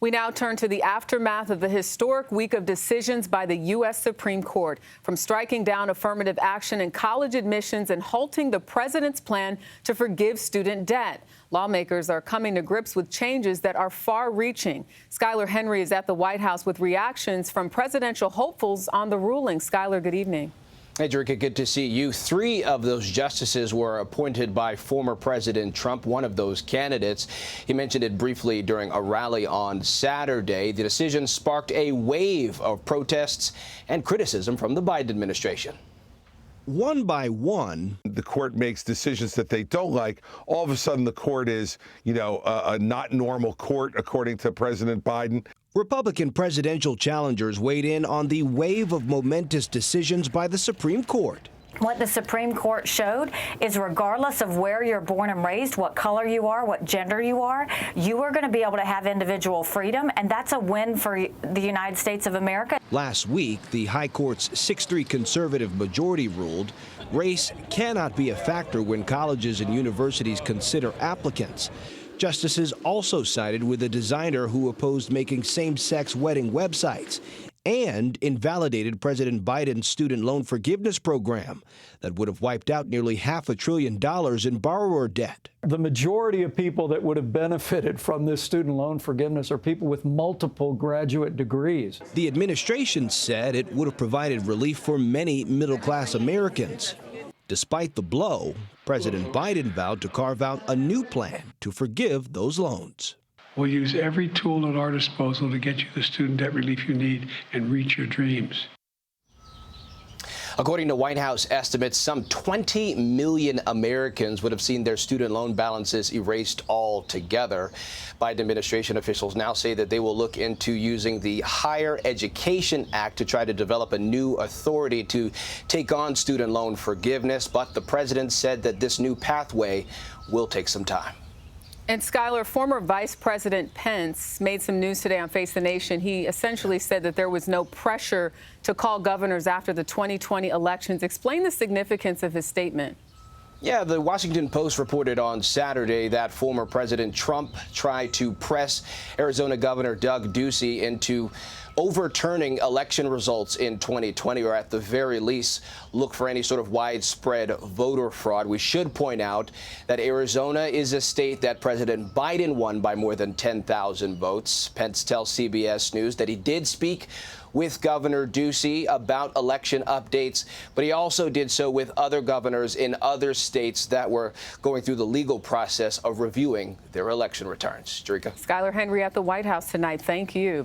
We now turn to the aftermath of the historic week of decisions by the U.S. Supreme Court, from striking down affirmative action in college admissions and halting the president's plan to forgive student debt. Lawmakers are coming to grips with changes that are far-reaching. Skylar Henry is at the White House with reactions from presidential hopefuls on the ruling. Skylar, good evening. Hey, Jerika, good to see you. 3 of those justices were appointed by former President Trump, one of those candidates. He mentioned it briefly during a rally on Saturday. The decision sparked a wave of protests and criticism from the Biden administration. One by one, the court makes decisions that they don't like. All of a sudden, the court is, a not normal court, according to President Biden. Republican presidential challengers weighed in on the wave of momentous decisions by the Supreme Court. What the Supreme Court showed is, regardless of where you're born and raised, what color you are, what gender you are going to be able to have individual freedom, and that's a win for the United States of America. Last week, the High Court's 6-3 conservative majority ruled race cannot be a factor when colleges and universities consider applicants. Justices also sided with a designer who opposed making same-sex wedding websites and invalidated President Biden's student loan forgiveness program that would have wiped out nearly $500 billion in borrower debt. The majority of people that would have benefited from this student loan forgiveness are people with multiple graduate degrees. The administration said it would have provided relief for many middle-class Americans. Despite the blow, President Biden vowed to carve out a new plan to forgive those loans. We'll use every tool at our disposal to get you the student debt relief you need and reach your dreams. According to White House estimates, some 20 million Americans would have seen their student loan balances erased altogether. Biden administration officials now say that they will look into using the Higher Education Act to try to develop a new authority to take on student loan forgiveness. But the president said that this new pathway will take some time. And Skylar, former Vice President Pence made some news today on Face the Nation. He essentially said that there was no pressure to call governors after the 2020 elections. Explain the significance of his statement. Yeah, the Washington Post reported on Saturday that former President Trump tried to press Arizona Governor Doug Ducey into overturning election results in 2020, or at the very least, look for any sort of widespread voter fraud. We should point out that Arizona is a state that President Biden won by more than 10,000 votes. Pence tells CBS News that he did speak with Governor Ducey about election updates, but he also did so with other governors in other states that were going through the legal process of reviewing their election returns. Jerika. Skylar Henry at the White House tonight. Thank you.